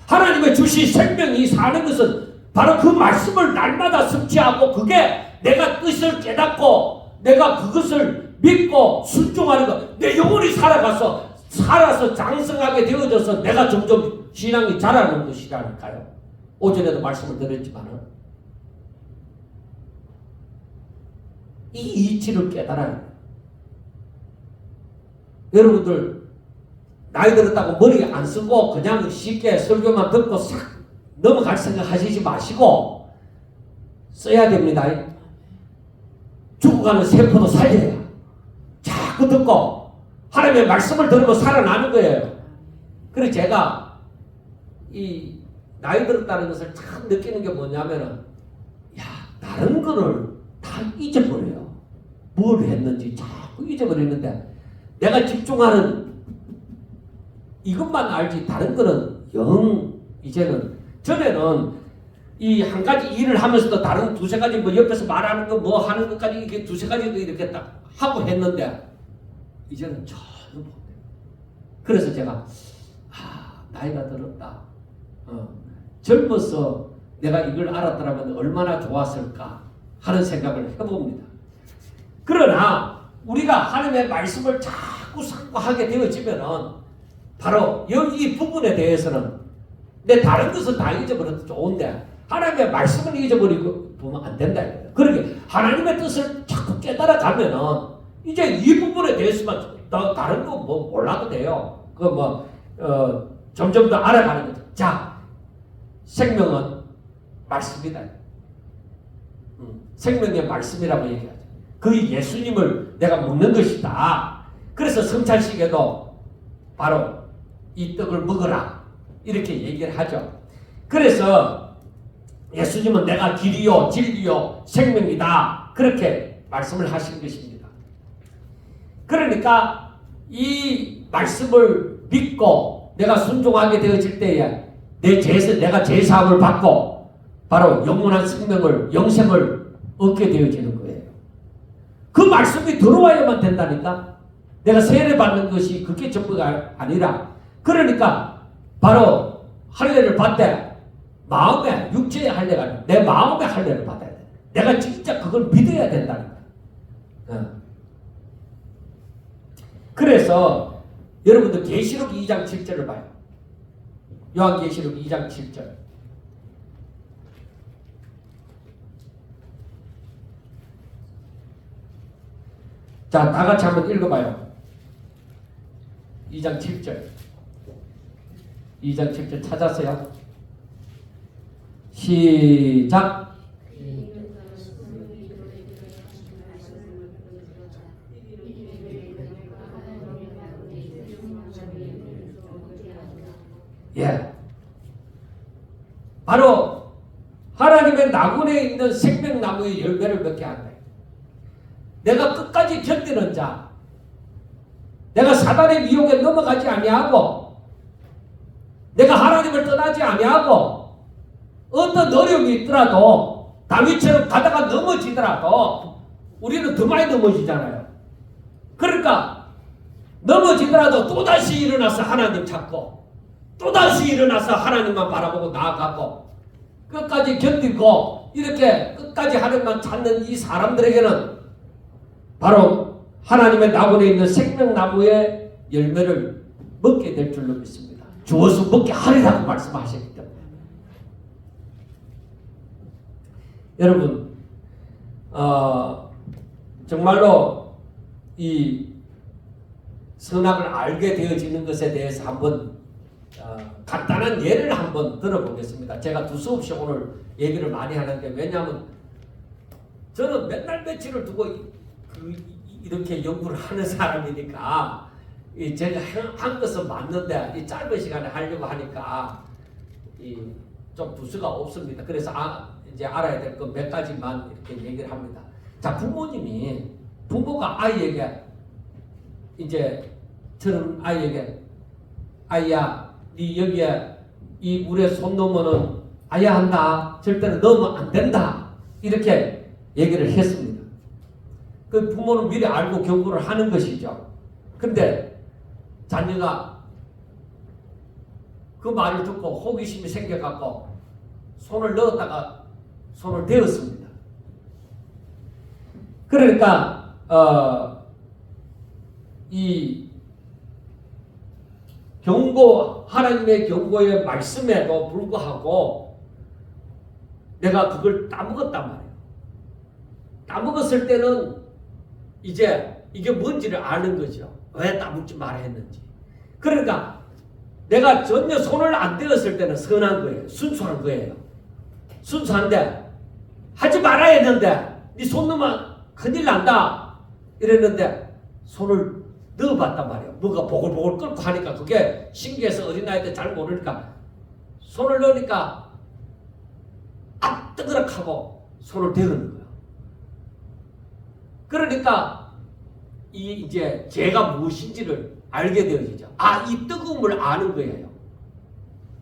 하나님의 주신 생명이 사는 것은 바로 그 말씀을 날마다 성취하고 그게 내가 뜻을 깨닫고 내가 그것을 믿고 순종하는 것. 내 영혼이 살아서 장성하게 되어져서 내가 점점 신앙이 자라는 것이라니까요. 오전에도 말씀을 드렸지만은 이 이치를 깨달아야 돼요. 여러분들 나이 들었다고 머리 안 쓰고 그냥 쉽게 설교만 듣고 싹 넘어갈 생각 하시지 마시고 써야 됩니다. 죽어가는 세포도 살려야 자꾸 듣고 하나님의 말씀을 들으면 살아나는 거예요. 그래서 제가 이 나이 들었다는 것을 참 느끼는 게 뭐냐면은 다른 거를 다 잊어버려요. 뭘 했는지 자꾸 잊어버리는데 내가 집중하는 이것만 알지 다른 거는 이제는 전에는 이 한 가지 일을 하면서도 다른 두세 가지 옆에서 말하는 거 뭐 하는 것까지 이렇게 두세 가지도 이렇게 딱 하고 했는데 이제는 전혀 못해요. 그래서 제가 나이가 들었다. 젊어서 내가 이걸 알았더라면 얼마나 좋았을까 하는 생각을 해봅니다. 그러나 우리가 하나님의 말씀을 자꾸 상고하게 되어지면은 바로 여기 부분에 대해서는 내 다른 것은 다 잊어버려도 좋은데 하나님의 말씀을 잊어버리고 보면 안 된다. 그러게 하나님의 뜻을 자꾸 깨달아가면은 이제 이 부분에 대해서만 다른 거 뭐 몰라도 돼요. 점점 더 알아가는 거죠. 자, 생명은 말씀이다. 생명의 말씀이라고 얘기하죠. 그 예수님을 내가 먹는 것이다. 그래서 성찬식에도 바로 이 떡을 먹어라 이렇게 얘기를 하죠. 그래서 예수님은 내가 길이요 진리요 생명이다 그렇게 말씀을 하신 것입니다. 그러니까 이 말씀을 믿고 내가 순종하게 되어질 때에 내가 제사함을 받고 바로 영원한 생명을 영생을 얻게 되어지는 거예요. 그 말씀이 들어와야만 된다니까. 내가 세례받는 것이 그게 전부가 아니라 그러니까 바로 할례를 받되 마음의 육체의 할례가 아니라 내 마음의 할례를 받아야 돼. 내가 진짜 그걸 믿어야 된다니까. 그래서 여러분들 계시록 2장 7절을 봐요. 요한계시록 2장 7절. 자, 다 같이 한번 읽어봐요. 2장 7절. 2장 7절 찾았어요? 시작. 예. 바로 하나님의 나군에 있는 생명나무의 열매를 맺게 한다. 내가 끝까지 견디는 자, 내가 사단의 미혹에 넘어가지 아니하고, 내가 하나님을 떠나지 아니하고, 어떤 어려움이 있더라도 다윗처럼 가다가 넘어지더라도 우리는 더 많이 넘어지잖아요. 그러니까 넘어지더라도 또다시 일어나서 하나님 찾고, 또다시 일어나서 하나님만 바라보고 나아가고, 끝까지 견디고 이렇게 끝까지 하나님만 찾는 이 사람들에게는 바로 하나님의 나무에 있는 생명나무의 열매를 먹게 될 줄로 믿습니다. 주어서 먹게 하리라고 말씀하셨기 때문에. 여러분, 정말로 이 선악을 알게 되어지는 것에 대해서 한번 간단한 예를 한번 들어보겠습니다. 제가 두서없이 오늘 얘기를 많이 하는데, 왜냐하면 저는 맨날 며칠을 두고 이렇게 연구를 하는 사람이니까 제가 한 것은 맞는데 이 짧은 시간에 하려고 하니까 좀 두서가 없습니다. 그래서 이제 알아야 될 것 몇 가지만 이렇게 얘기를 합니다. 자, 부모가 아이에게 이제 저는 아이에게 아이야, 네 여기에 이 물에 손 넣으면은 아야 한다. 절대로 넣으면 안 된다. 이렇게 얘기를 했습니다. 그 부모는 미리 알고 경고를 하는 것이죠. 근데 자녀가 그 말을 듣고 호기심이 생겨갖고 손을 넣었다가 손을 대었습니다. 그러니까 이 하나님의 경고의 말씀에도 불구하고 내가 그걸 따먹었단 말이에요. 따먹었을 때는 이제 이게 뭔지를 아는 거죠. 왜 따먹지 말아야 했는지. 그러니까 내가 전혀 손을 안 대었을 때는 선한 거예요. 순수한 거예요. 순수한데 하지 말아야 했는데 네 손 넣으면 큰일 난다 이랬는데 손을 넣어봤단 말이에요. 뭐가 보글보글 끓고 하니까 그게 신기해서 어린아이 때 잘 모르니까 손을 넣으니까 뜨거락하고 손을 대는 거예요. 그러니까 이제 죄가 무엇인지를 알게 되어지죠. 이 뜨거움을 아는 거예요.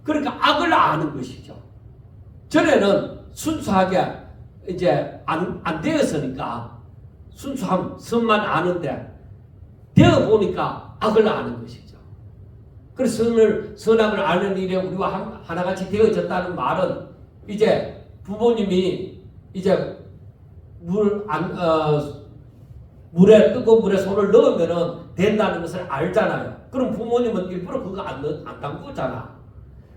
그러니까 악을 아는 것이죠. 전에는 순수하게 이제 안 되었으니까 순수함, 선만 아는데 되어 보니까 악을 아는 것이죠. 그래서 선악을 아는 일에 우리와 하나같이 되어졌다는 말은 이제 부모님이 이제 물에 뜨거운 물에 손을 넣으면은 된다는 것을 알잖아요. 그럼 부모님은 일부러 그거 안 담그잖아.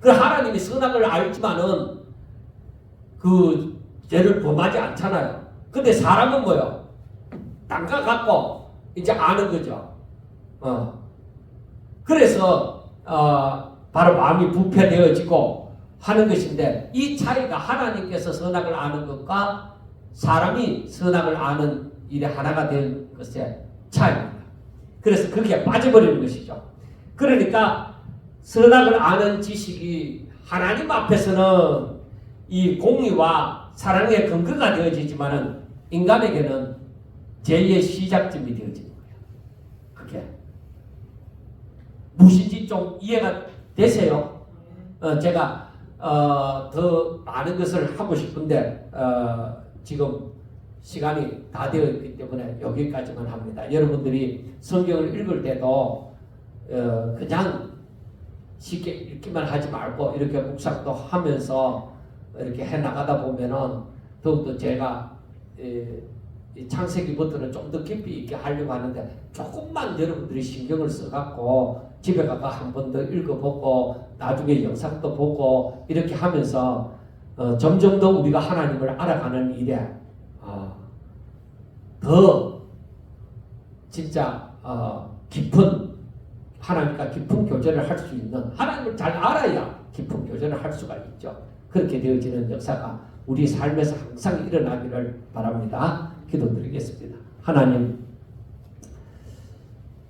그럼 하나님이 선악을 알지만은 그 죄를 범하지 않잖아요. 근데 사람은 뭐요? 담가갖고 이제 아는 거죠. 그래서 바로 마음이 부패되어지고 하는 것인데, 이 차이가 하나님께서 선악을 아는 것과 사람이 선악을 아는 일에 하나가 된 것의 차이입니다. 그래서 거기에 빠져버리는 것이죠. 그러니까 선악을 아는 지식이 하나님 앞에서는 이 공의와 사랑의 근거가 되어지지만은 인간에게는 죄의 시작점이 되어지는 거예요. 그게 무엇인지 좀 이해가 되세요? 제가 더 많은 것을 하고 싶은데 지금 시간이 다 되었기 때문에 여기까지만 합니다. 여러분들이 성경을 읽을 때도 그냥 쉽게 읽기만 하지 말고 이렇게 묵상도 하면서 이렇게 해나가다 보면은 더욱더 제가 창세기부터는 좀 더 깊이 있게 하려고 하는데, 조금만 여러분들이 신경을 써갖고 집에 가서 한 번 더 읽어보고 나중에 영상도 보고 이렇게 하면서 점점 더 우리가 하나님을 알아가는 일에 더 진짜 깊은 하나님과 깊은 교제를 할 수 있는, 하나님을 잘 알아야 깊은 교제를 할 수가 있죠. 그렇게 되어지는 역사가 우리 삶에서 항상 일어나기를 바랍니다. 기도드리겠습니다. 하나님,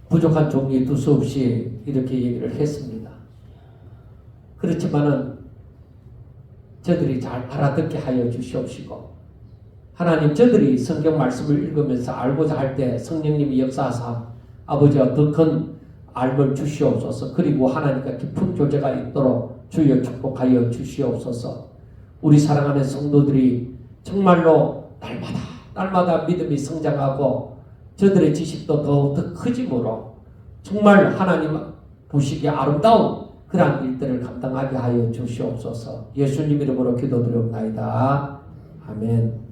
부족한 종이 두서없이 이렇게 얘기를 했습니다. 그렇지만은 저들이 잘 알아듣게 하여 주시옵시고, 하나님, 저들이 성경 말씀을 읽으면서 알고자 할 때 성령님이 역사하사 아버지와 더 큰 알을 주시옵소서. 그리고 하나님과 깊은 교제가 있도록 주여 축복하여 주시옵소서. 우리 사랑하는 성도들이 정말로 날마다 믿음이 성장하고 저들의 지식도 더욱 커지므로 정말 하나님 보시기에 아름다운 그러한 일들을 감당하게 하여 주시옵소서. 예수님 이름으로 기도드리옵나이다. 아멘.